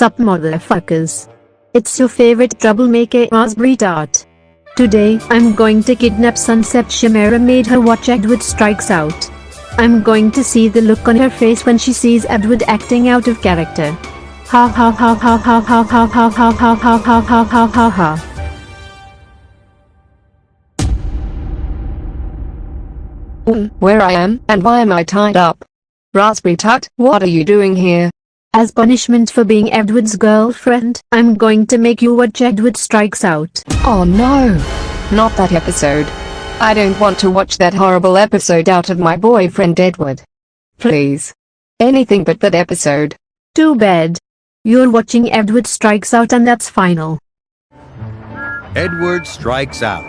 Sup motherfuckers. It's your favorite troublemaker Raspberry Tart. Today, I'm going to kidnap Sunset Shimmer and made her watch Edward Strikes Out. I'm going to see the look on her face when she sees Edward acting out of character. Ha ha ha ha ha ha ha ha ha ha ha ha ha ha ha ha. Where I am, and why am I tied up? Raspberry Tart, what are you doing here? As punishment for being Edward's girlfriend, I'm going to make you watch Edward Strikes Out. Oh no! Not that episode. I don't want to watch that horrible episode out of my boyfriend Edward. Please. Anything but that episode. Too bad. You're watching Edward Strikes Out and that's final. Edward Strikes Out.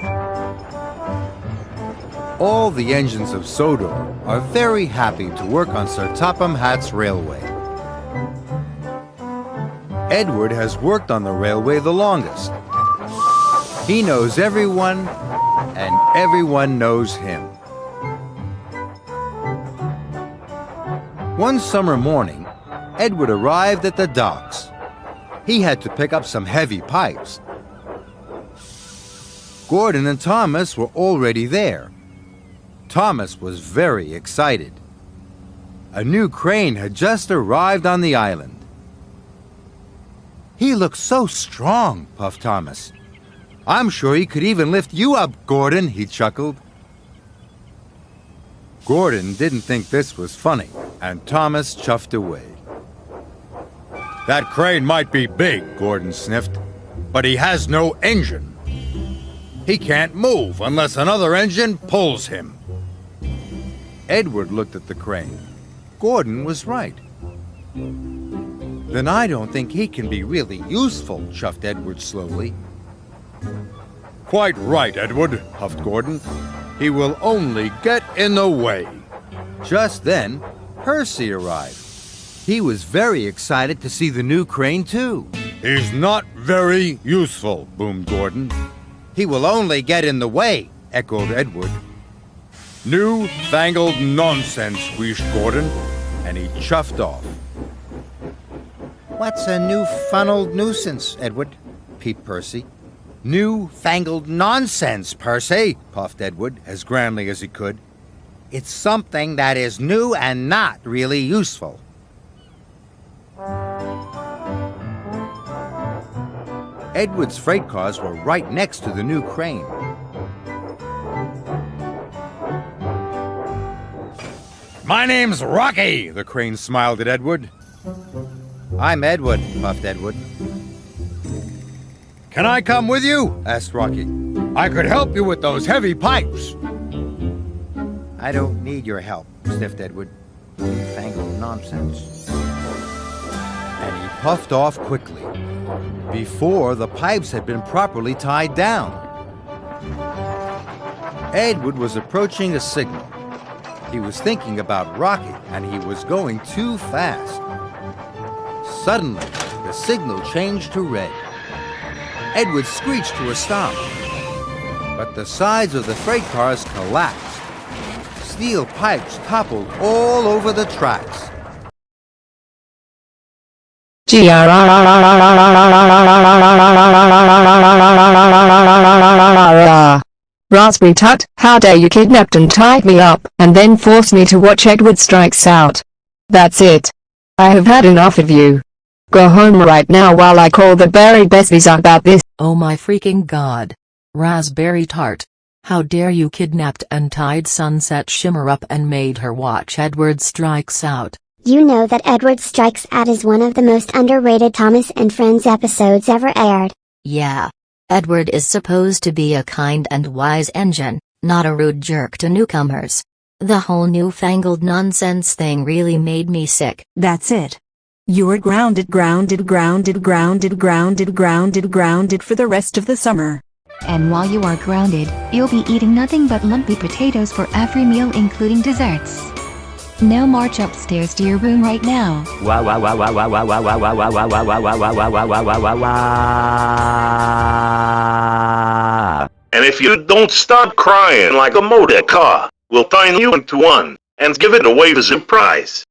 All the engines of Sodor are very happy to work on Sir Topham Hatt's railway. Edward has worked on the railway the longest. He knows everyone, and everyone knows him. One summer morning, Edward arrived at the docks. He had to pick up some heavy pipes. Gordon and Thomas were already there. Thomas was very excited. A new crane had just arrived on the island. "He looks so strong," puffed Thomas. "I'm sure he could even lift you up, Gordon," he chuckled. Gordon didn't think this was funny, and Thomas chuffed away. "That crane might be big," Gordon sniffed, "but he has no engine. He can't move unless another engine pulls him." Edward looked at the crane. Gordon was right. "Then I don't think he can be really useful," chuffed Edward slowly. "Quite right, Edward," huffed Gordon. "He will only get in the way." Just then, Percy arrived. He was very excited to see the new crane, too. "He's not very useful," boomed Gordon. "He will only get in the way," echoed Edward. "New-fangled nonsense," wheezed Gordon, and he chuffed off. "What's a new-funneled nuisance, Edward?" peeped Percy. "New-fangled nonsense, Percy," puffed Edward as grandly as he could. "It's something that is new and not really useful." Edward's freight cars were right next to the new crane. "My name's Rocky," the crane smiled at Edward. "I'm Edward," puffed Edward. "Can I come with you?" asked Rocky. "I could help you with those heavy pipes." "I don't need your help," sniffed Edward. "Fangled nonsense." And he puffed off quickly, before the pipes had been properly tied down. Edward was approaching a signal. He was thinking about Rocky, and he was going too fast. Suddenly, the signal changed to red. Edward screeched to a stop, but the sides of the freight cars collapsed. Steel pipes toppled all over the tracks. Raspberry Tart, how dare you kidnapped and tied me up, and then forced me to watch Edward Strikes Out. That's it. I have had enough of you. Go home right now while I call the Berry Besties about this. Oh my freaking god. Raspberry Tart. How dare you kidnapped and tied Sunset Shimmer up and made her watch Edward Strikes Out. You know that Edward Strikes Out is one of the most underrated Thomas and Friends episodes ever aired. Yeah. Edward is supposed to be a kind and wise engine, not a rude jerk to newcomers. The whole newfangled nonsense thing really made me sick. That's it. You're grounded for the rest of the summer. And while you are grounded, you'll be eating nothing but lumpy potatoes for every meal including desserts. Now march upstairs to your room right now. And if you don't stop crying like a motor car, we'll turn you into one and give it away as a prize.